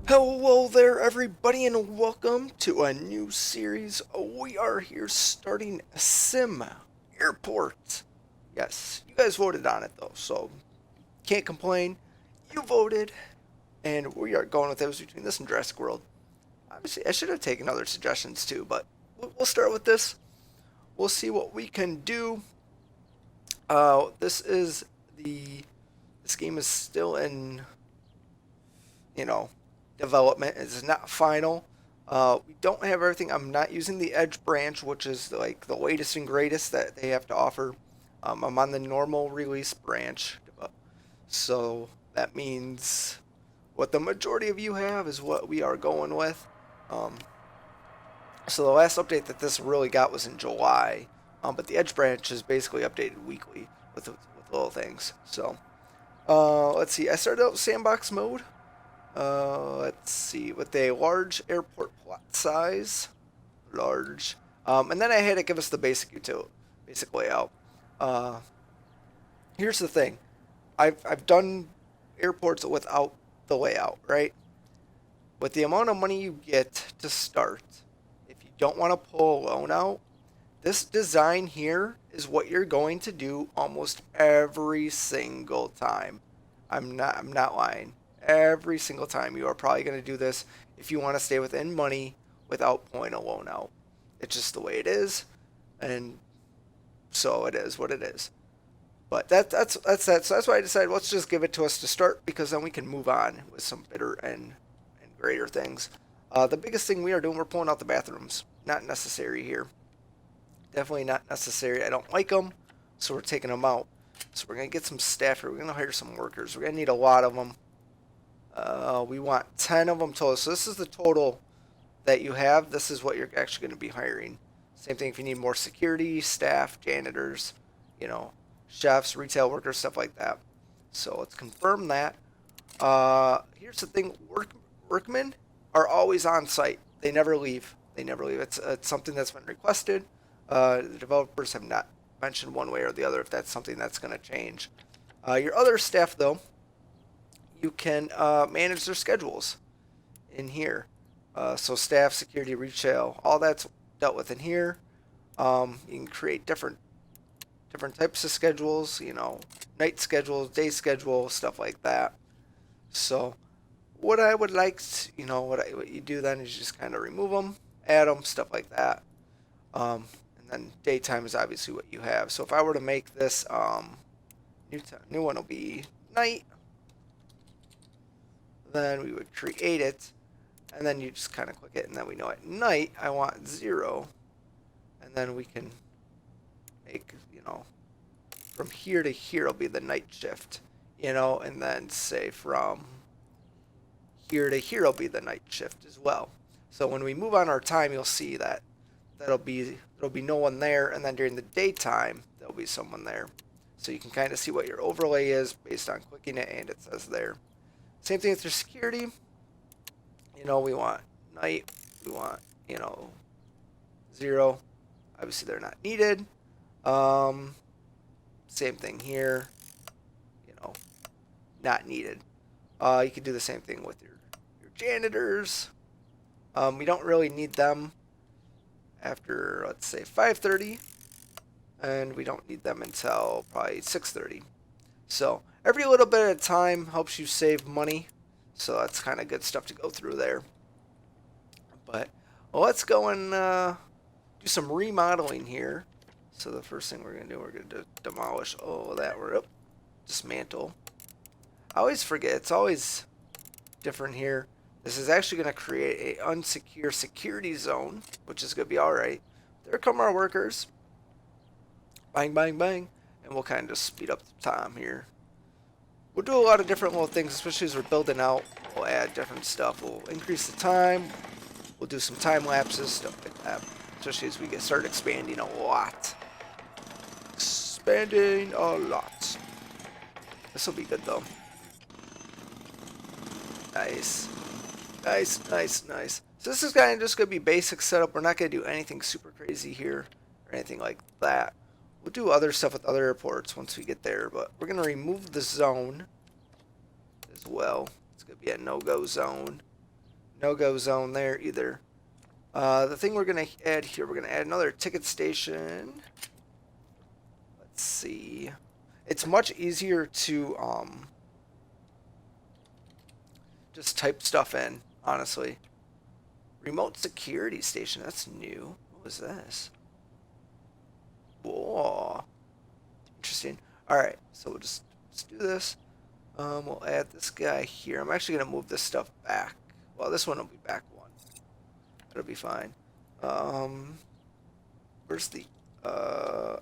Hello there, everybody, and welcome to a new series. We are here starting Sim Airport. Yes, you guys voted on it though, so can't complain. You voted, and we are going with it. It was between this and Jurassic World. Obviously, I should have taken other suggestions too, but we'll start with this. We'll see what we can do. This is the this game is still in you know, development. It's not final. We don't have everything. I'm not using the Edge branch, which is like the latest and greatest that they have to offer. I'm on the normal release branch. So that means what the majority of you have is what we are going with. Um, so the last update that this really got was in July. But the Edge branch is basically updated weekly with little things. So let's see. I started out sandbox mode. Let's see, with a large airport plot size, large, and then I had to give us the basic layout. Uh, Here's the thing, I've done airports without the layout, right? With the amount of money you get to start, if you don't want to pull a loan out, this design here is what you're going to do almost every single time. I'm not lying. Every single time you are probably going to do this if you want to stay within money without pulling a loan out. It's just the way it is, and so it is what it is. But that's that. So that's why I decided let's just give it to us to start because then we can move on with some better and greater things. The biggest thing we are doing, we're pulling out the bathrooms. Not necessary here. Definitely not necessary. I don't like them, so we're taking them out. So we're gonna get some staff here. We're gonna hire some workers. We're gonna need a lot of them. We want 10 of them total. So this is the total that you have. This is what you're actually going to be hiring. Same thing if you need more security, staff, janitors, you know, chefs, retail workers, stuff like that. So let's confirm that. Here's the thing: workmen are always on site. They never leave. They never leave. It's something that's been requested. The developers have not mentioned one way or the other if that's something that's going to change. Your other staff, though, you can manage their schedules in here. So staff, security, retail, all that's dealt with in here. You can create different types of schedules, you know, night schedules, day schedule, stuff like that. So what I would like to, what you do then is you just kind of remove them, add them, stuff like that. And then daytime is obviously what you have. So if I were to make this new one will be night, then we would create it, and then you just kind of click it, and then we know at night I want 0, and then we can make, from here to here will be the night shift, and then say from here to here will be the night shift as well. So when we move on our time, you'll see that there'll be no one there, and then during the daytime there'll be someone there. So you can kind of see what your overlay is based on clicking it, and it says there. Same thing with your security. We want night. We want, 0. Obviously, they're not needed. Same thing here. Not needed. You can do the same thing with your janitors. We don't really need them after, let's say, 5:30. And we don't need them until probably 6:30. So every little bit of time helps you save money. So that's kind of good stuff to go through there. But let's go and do some remodeling here. So the first thing we're going to do, we're going to demolish all of that. We're up, dismantle. I always forget, it's always different here. This is actually going to create a unsecure security zone, which is going to be alright. There come our workers. Bang, bang, bang. And we'll kind of just speed up the time here. We'll do a lot of different little things, especially as we're building out. We'll add different stuff. We'll increase the time. We'll do some time lapses, stuff like that. Especially as we start expanding a lot. Expanding a lot. This will be good though. Nice. Nice, nice, nice. So this is kind of just going to be basic setup. We're not going to do anything super crazy here or anything like that. We'll do other stuff with other airports once we get there, but we're going to remove the zone as well. It's going to be a no-go zone. no-go zone there either. The thing we're going to add here, we're going to add another ticket station. Let's see. It's much easier to just type stuff in, honestly. Remote security station, that's new. What was this? Whoa. Interesting. Alright, so let's do this. We'll add this guy here. I'm actually going to move this stuff back. Well, this one will be back one. That'll be fine. Where's the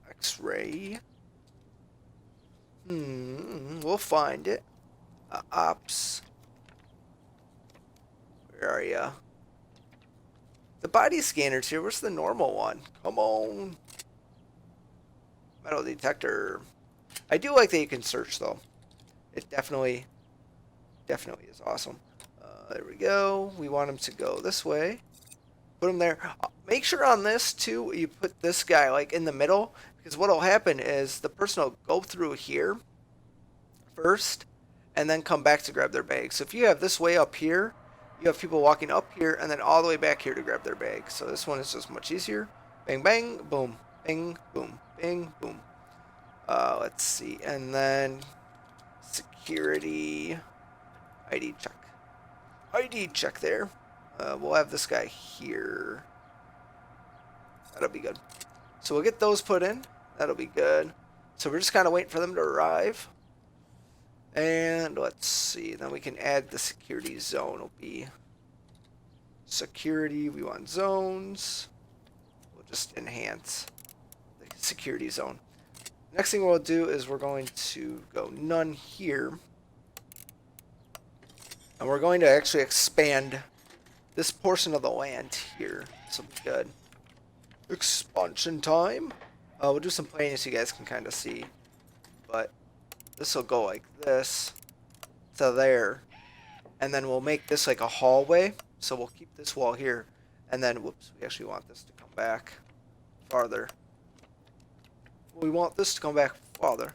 X-ray? We'll find it. Ops. Where are ya? The body scanner's here. Where's the normal one? Come on. Metal detector. I do like that you can search, though. It definitely is awesome. There we go. We want him to go this way. Put him there. Make sure on this, too, you put this guy, like, in the middle. Because what will happen is the person will go through here first and then come back to grab their bag. So if you have this way up here, you have people walking up here and then all the way back here to grab their bag. So this one is just much easier. Bang, bang, boom. Bang, boom. Bang, boom. Let's see. And then security ID check. ID check there. We'll have this guy here. That'll be good. So we'll get those put in. That'll be good. So we're just kind of waiting for them to arrive. And let's see. Then we can add the security zone. It'll be security. We want zones. We'll just enhance the security zone. Next thing we'll do is we're going to go none here. And we're going to actually expand this portion of the land here. This will be good. Expansion time. We'll do some planning so you guys can kind of see. But this will go like this to there. And then we'll make this like a hallway. So we'll keep this wall here. And then, whoops, we actually want this to come back farther. We want this to come back farther.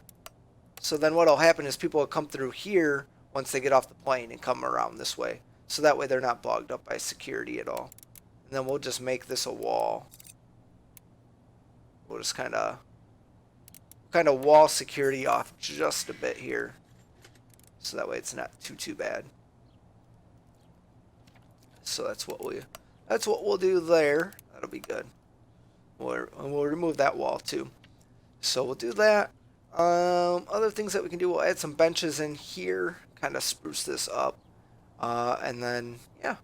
So then what will happen is people will come through here once they get off the plane and come around this way. So that way they're not bogged up by security at all. And then we'll just make this a wall. We'll just kind of wall security off just a bit here. So that way it's not too bad. So that's what we'll do there. That'll be good. We'll remove that wall too. So we'll do that. Other things that we can do, we'll add some benches in here, kind of spruce this up. And then, yeah.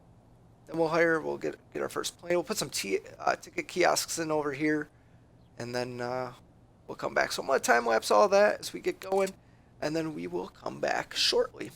Then we'll get our first plane. We'll put some ticket kiosks in over here. And then we'll come back. So I'm going to time lapse all that as we get going. And then we will come back shortly.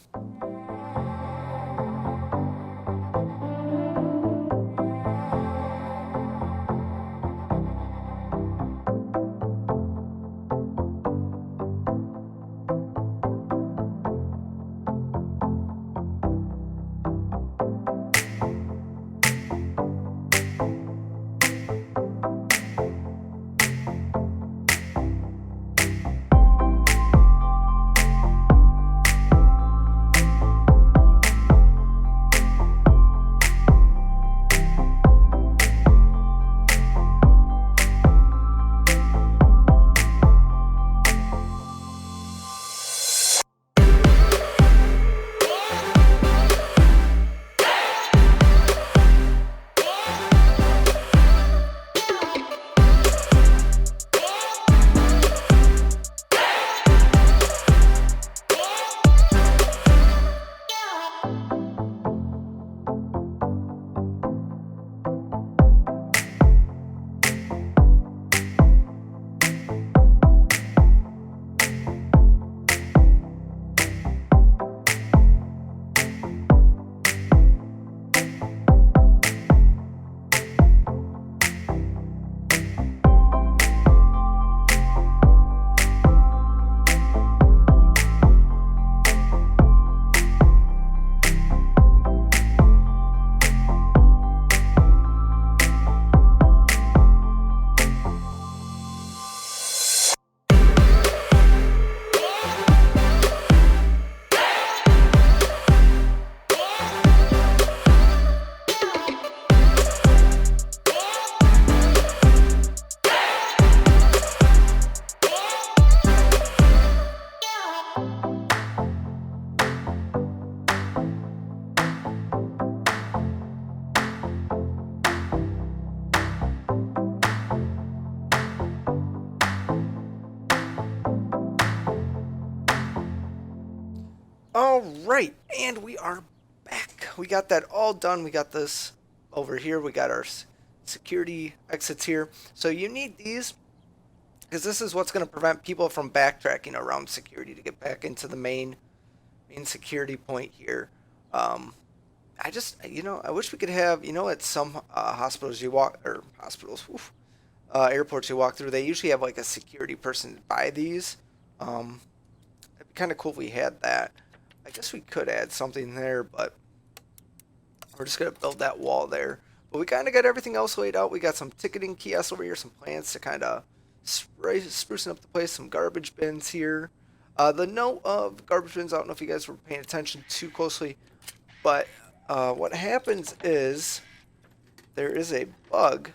All right, and we are back. We got that all done. We got this over here. We got our security exits here. So you need these because this is what's going to prevent people from backtracking around security to get back into the main security point here. Um, I just, I wish we could have, at some hospitals you walk, or hospitals, oof, airports you walk through, they usually have like a security person by these. Um, it'd be kind of cool if we had that. I guess we could add something there, but we're just going to build that wall there. But we kind of got everything else laid out. We got some ticketing kiosks over here, some plants to kind of sprucing up the place, some garbage bins here. The note of garbage bins, I don't know if you guys were paying attention too closely, but what happens is there is a bug.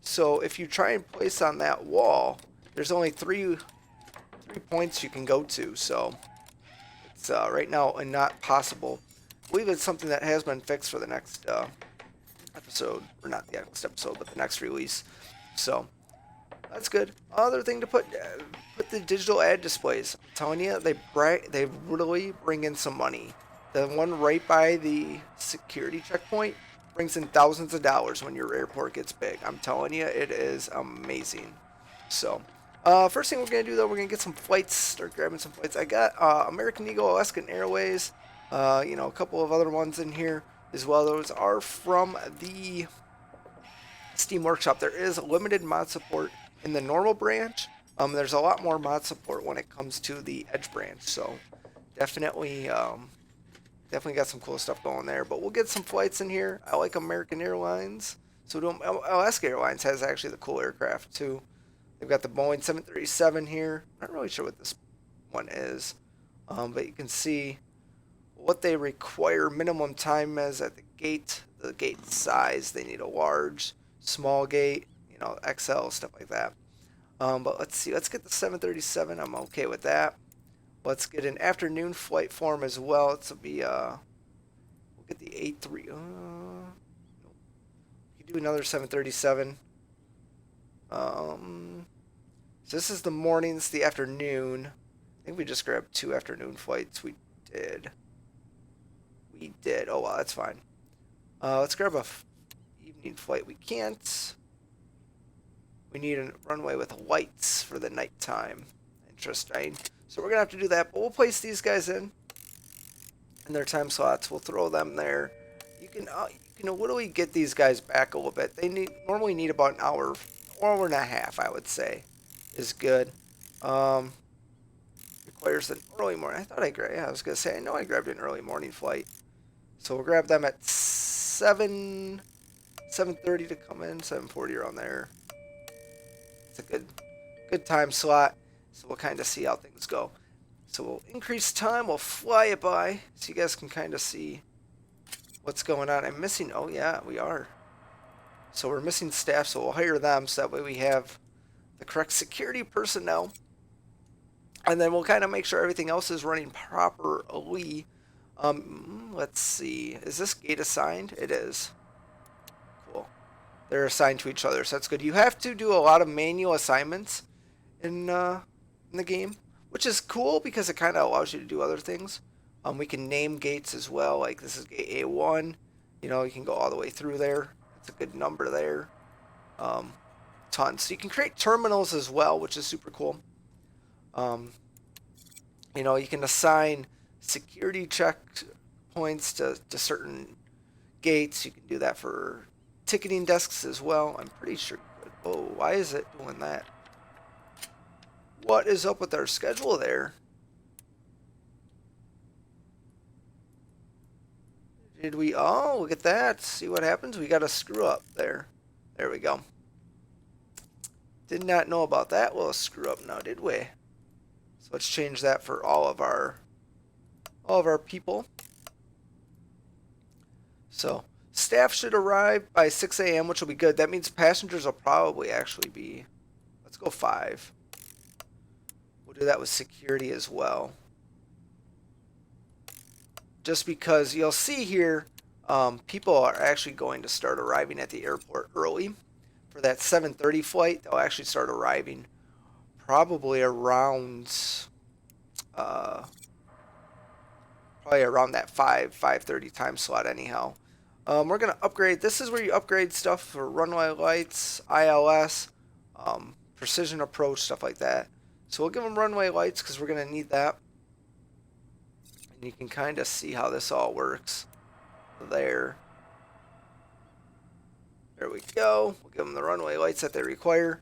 So if you try and place on that wall, there's only three points you can go to. So it's right now not possible. I believe it's something that has been fixed for the next episode, or not the next episode, but the next release. So that's good. Other thing to put the digital ad displays. I'm telling you, they really bring in some money. The one right by the security checkpoint brings in thousands of dollars when your airport gets big. I'm telling you, it is amazing. So, first thing we're going to do, though, we're going to get some flights, start grabbing some flights. I got American Eagle, Alaskan Airways, a couple of other ones in here as well. Those are from the Steam Workshop. There is limited mod support in the normal branch. There's a lot more mod support when it comes to the Edge branch. So, definitely got some cool stuff going there, but we'll get some flights in here. I like American Airlines. So Alaska Airlines has actually the cool aircraft too. They've got the Boeing 737 here. Not really sure what this one is, but you can see what they require minimum time is at the gate size. They need a large, small gate, XL, stuff like that. But let's see. Let's get the 737. I'm okay with that. Let's get an afternoon flight form as well. It's be we'll get the 83. We can do another 737. So this is the morning. This is the afternoon. I think we just grabbed 2 afternoon flights. We did. Oh well, that's fine. Let's grab a evening flight. We can't. We need a runway with lights for the nighttime. Interesting. So we're going to have to do that, but we'll place these guys in their time slots. We'll throw them there. You can literally get these guys back a little bit. They normally need about an hour and a half, I would say, is good. Requires an early morning. I was going to say, I know I grabbed an early morning flight. So we'll grab them at 7:30 to come in, 7:40 around there. It's a good time slot. So we'll kind of see how things go. So we'll increase time. We'll fly it by so you guys can kind of see what's going on. I'm missing. Oh, yeah, we are. So we're missing staff, so we'll hire them so that way we have the correct security personnel. And then we'll kind of make sure everything else is running properly. Let's see. Is this gate assigned? It is. Cool. They're assigned to each other, so that's good. You have to do a lot of manual assignments in the game, which is cool because it kind of allows you to do other things. We can name gates as well, like this is gate A1. You can go all the way through there. It's a good number there. Tons. So you can create terminals as well, which is super cool. You can assign security checkpoints to certain gates. You can do that for ticketing desks as well. I'm pretty sure you could. Oh, why is it doing that? What is up with our schedule there? Did we... Oh, look at that. See what happens? We got a screw up there. There we go. Did not know about that little screw up now, did we? So let's change that for all of our people. So staff should arrive by 6 a.m., which will be good. That means passengers will probably actually be... Let's go 5. We'll do that with security as well. Just because you'll see here, people are actually going to start arriving at the airport early. For that 7:30 flight, they'll actually start arriving probably around probably around that 5:30 time slot anyhow. We're gonna upgrade. This is where you upgrade stuff for runway lights, ILS, precision approach, stuff like that. So we'll give them runway lights because we're gonna need that. And you can kind of see how this all works there. There we go. We'll give them the runway lights that they require.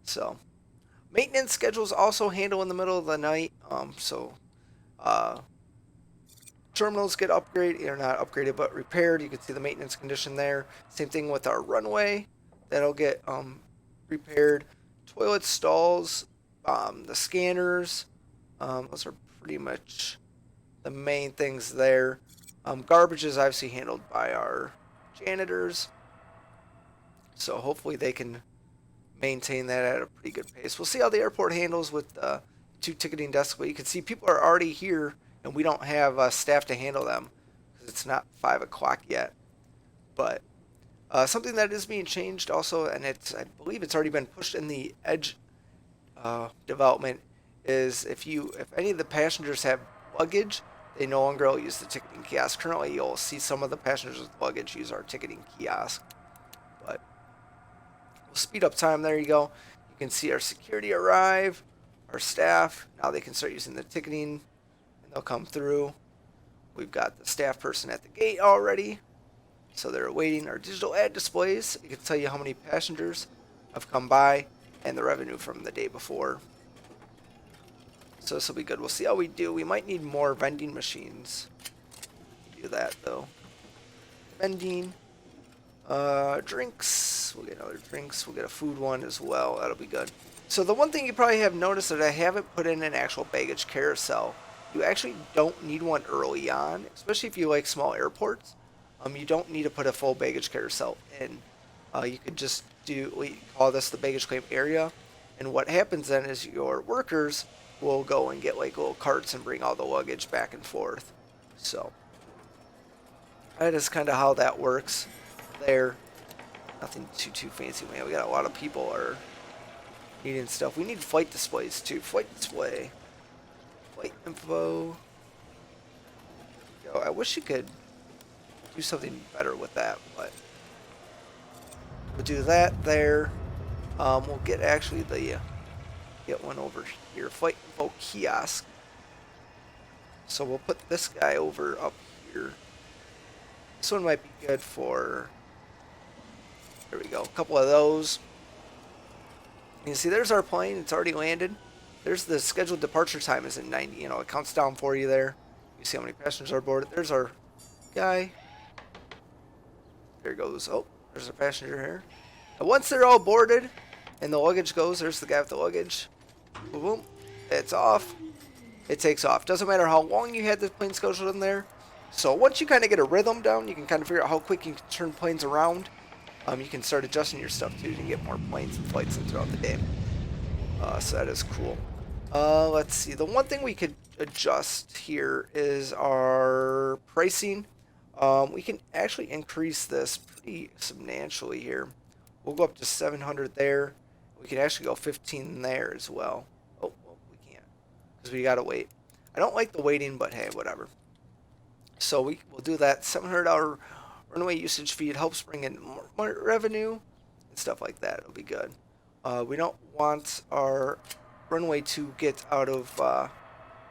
So maintenance schedules also handle in the middle of the night. Terminals get upgraded, or not upgraded, but repaired. You can see the maintenance condition there. Same thing with our runway. That'll get repaired. Toilet stalls, the scanners. Those are pretty much the main things there. Garbage is obviously handled by our janitors. So hopefully they can maintain that at a pretty good pace. We'll see how the airport handles with 2 ticketing desks. But you can see people are already here, and we don't have staff to handle them because it's not 5 o'clock yet. But something that is being changed also, and I believe it's already been pushed in the Edge development, is if any of the passengers have luggage, they no longer will use the ticketing kiosk. Currently, you'll see some of the passengers with luggage use our ticketing kiosk. But we'll speed up time. There you go. You can see our security arrive, our staff. Now they can start using the ticketing. They'll come through. We've got the staff person at the gate already, so they're awaiting our digital ad displays. It can tell you how many passengers have come by and the revenue from the day before. So this will be good. We'll see how we do. We might need more vending machines. Do that though. Vending, drinks. We'll get another drinks. We'll get a food one as well. That'll be good. So the one thing you probably have noticed that I haven't put in an actual baggage carousel. You actually don't need one early on, especially if you like small airports. You don't need to put a full baggage carousel in. You could just we call this the baggage claim area. And what happens then is your workers will go and get like little carts and bring all the luggage back and forth. So that is kind of how that works there. Nothing too fancy, man. We got a lot of people are needing stuff. We need flight displays too. Flight display. Flight info. I wish you could do something better with that, but we'll do that there. We'll get actually get one over here. Flight info kiosk. So we'll put this guy over up here. This one might be good for. There we go. A couple of those. You can see there's our plane. It's already landed. There's the scheduled departure time is in 90. You know, it counts down for you there. You see how many passengers are boarded. There's our guy. There goes. Oh, there's a passenger here. And once they're all boarded and the luggage goes, there's the guy with the luggage. Boom, boom. It's off. It takes off. Doesn't matter how long you had the plane scheduled in there. So once you kind of get a rhythm down, you can kind of figure out how quick you can turn planes around. You can start adjusting your stuff too to get more planes and flights in throughout the day. So that is cool. Let's see. The one thing we could adjust here is our pricing. We can actually increase this pretty substantially here. We'll go up to 700 there. We can actually go 15 there as well. Oh, well, we can't because we gotta wait. I don't like the waiting, but hey, whatever. So we'll do that. $700 runway usage fee. It helps bring in more revenue and stuff like that. It'll be good. We don't want our runway to get out of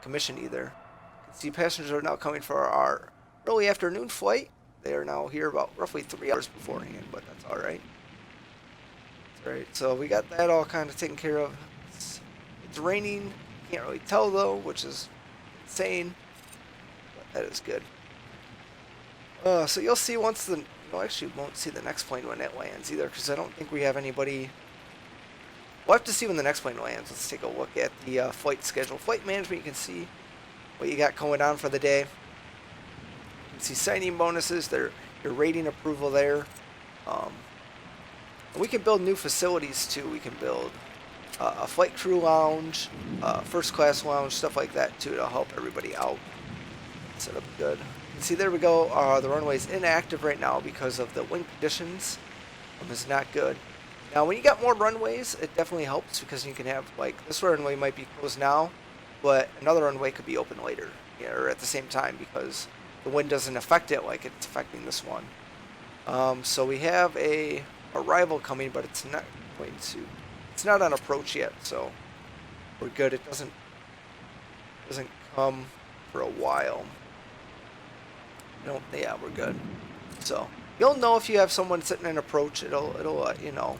commission either. You can see passengers are now coming for our early afternoon flight. They are now here about roughly 3 hours beforehand, but that's all right. That's all right. So we got that all kind of taken care of. It's raining. Can't really tell though, which is insane. But that is good. So you'll see once you actually won't see the next plane when it lands either, because I don't think we have anybody. We'll have to see when the next plane lands. Let's take a look at the flight schedule. Flight management, you can see what you got going on for the day. You can see signing bonuses, your rating approval there. And we can build new facilities too. We can build a flight crew lounge, first class lounge, stuff like that too to help everybody out. Set up good. See, there we go. The runway's inactive right now because of the wind conditions. It's not good. Now, when you got more runways, it definitely helps because you can have, like, this runway might be closed now, but another runway could be open later, or at the same time, because the wind doesn't affect it like it's affecting this one. So we have a arrival coming, but it's not going to. It's not on approach yet, so we're good. It doesn't come for a while. Yeah, we're good. So you'll know if you have someone sitting in approach. It'll let you know.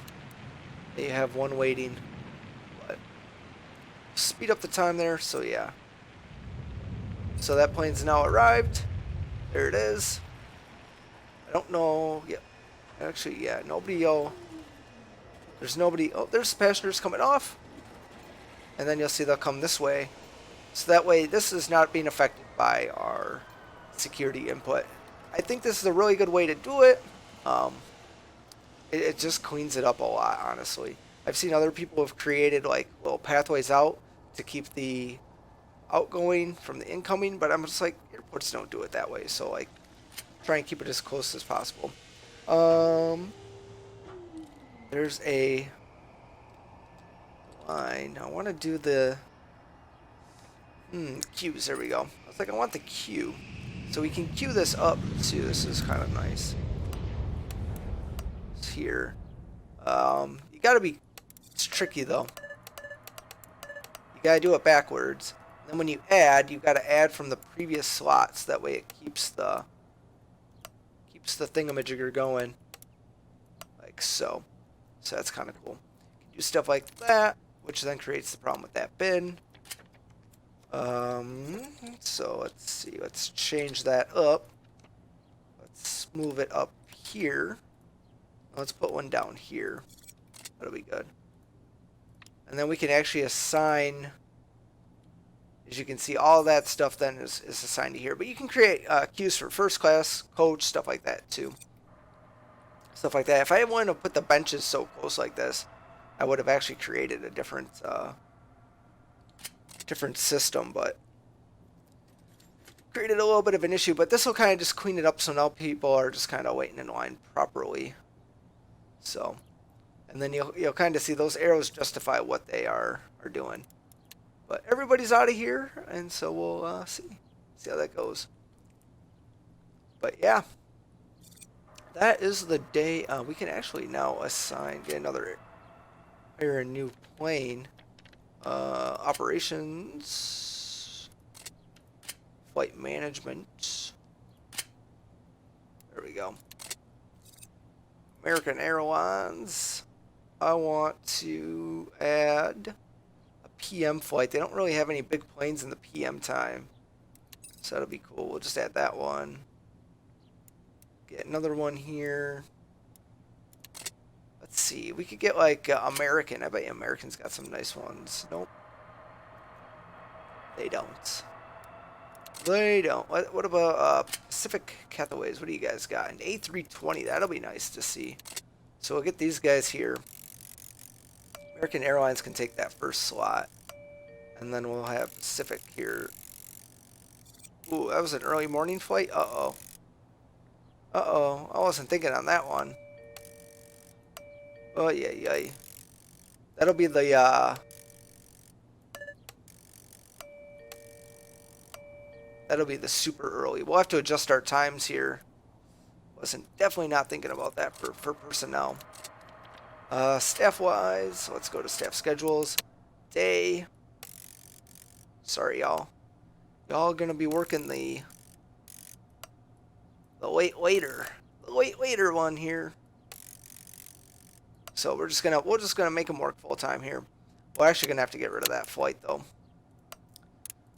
You have one waiting, but speed up the time there. So yeah. So that plane's now arrived. There it is. I don't know. Yeah, actually, yeah. Nobody. There's nobody. Oh, there's passengers coming off, and then you'll see they'll come this way. So that way, this is not being affected by our security input. I think this is a really good way to do it. It just cleans it up a lot, honestly. I've seen other people have created like little pathways out to keep the outgoing from the incoming, but I'm just like, airports don't do it that way. So like, try and keep it as close as possible. There's a line. I want to do the queues. There we go. I was like, I want the queue. So we can queue this up too. This is kind of nice. It's here. You gotta be. It's tricky though. You gotta do it backwards. Then when you add, you gotta add from the previous slots. That way it keeps the thingamajigger going, like so. So that's kind of cool. You can do stuff like that, which then creates the problem with that bin. So let's see. Let's change that up. Let's move it up here. Let's put one down here. That'll be good. And then we can actually assign, as you can see, all that stuff then is assigned to here. But you can create queues for first class, coach, stuff like that too. Stuff like that. If I wanted to put the benches so close like this, I would have actually created a different system, but created a little bit of an issue. But this will kind of just clean it up, so now people are just kind of waiting in line properly. So, and then you'll kind of see those arrows justify what they are doing. But everybody's out of here, and so we'll see how that goes. But yeah, that is the day. We can actually now get hire a new plane. Operations, flight management. There we go. American Airlines. I want to add a PM flight. They don't really have any big planes in the PM time, so that'll be cool. We'll just add that one. Get another one here. Let's see. We could get like American. I bet you American's got some nice ones. Nope. They don't. They don't. What about Pacific Cathaways? What do you guys got? An A320. That'll be nice to see. So we'll get these guys here. American Airlines can take that first slot. And then we'll have Pacific here. Ooh, that was an early morning flight? Uh-oh. Uh-oh. I wasn't thinking on that one. Oh, yeah. That'll be the, that'll be the super early. We'll have to adjust our times here. Definitely not thinking about that for personnel. Staff-wise, let's go to staff schedules. Day. Sorry, y'all. Y'all gonna be working the late later one here. So we're just gonna make them work full time here. We're actually gonna have to get rid of that flight though.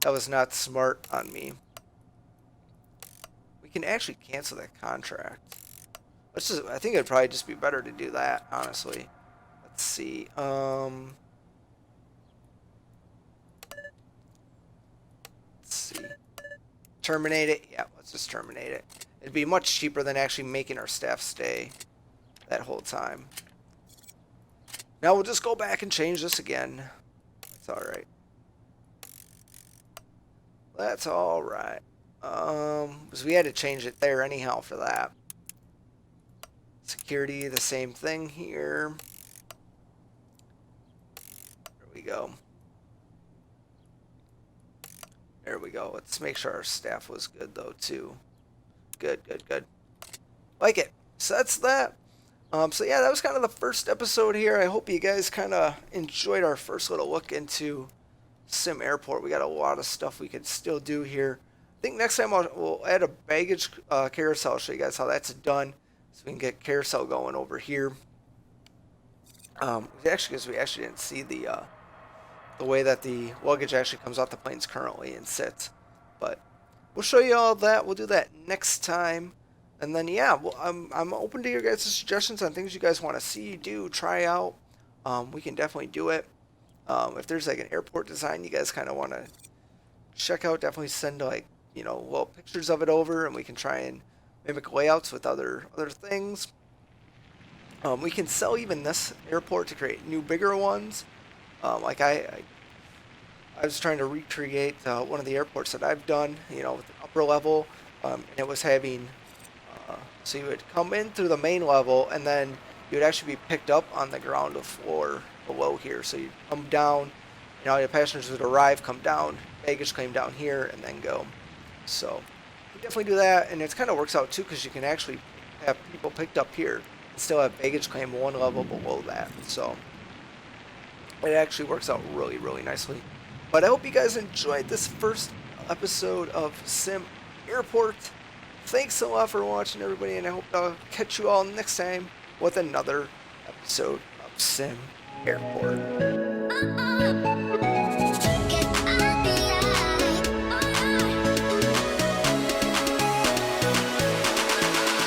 That was not smart on me. We can actually cancel that contract. I think it'd probably just be better to do that, honestly. Let's see. Let's see. Terminate it. Yeah, let's just terminate it. It'd be much cheaper than actually making our staff stay that whole time. Now we'll just go back and change this again. That's alright. That's alright. Because we had to change it there anyhow for that. Security, the same thing here. There we go. There we go. Let's make sure our staff was good though too. Good, good, good. Like it. So that's that. So yeah, that was kind of the first episode here. I hope you guys kind of enjoyed our first little look into SimAirport. We got a lot of stuff we could still do here. I think next time we'll add a baggage carousel. I'll show you guys how that's done, so we can get carousel going over here. Because we actually didn't see the way that the luggage actually comes off the planes currently and sits. But we'll show you all that. We'll do that next time. And then, yeah, well, I'm open to your guys' suggestions on things you guys want to see, do, try out. We can definitely do it. If there's like an airport design you guys kind of want to check out, definitely send like, little pictures of it over, and we can try and mimic layouts with other things. We can sell even this airport to create new, bigger ones. Like I was trying to recreate one of the airports that I've done, with an upper level, and it was having, so you would come in through the main level, and then you would actually be picked up on the ground floor below here. So you come down, your passengers would arrive, come down, baggage claim down here, and then go. So we definitely do that, and it kind of works out too, because you can actually have people picked up here and still have baggage claim one level below that. So it actually works out really, really nicely. But I hope you guys enjoyed this first episode of SimAirport. Thanks a lot for watching, everybody, and I hope I'll catch you all next time with another episode of SimAirport.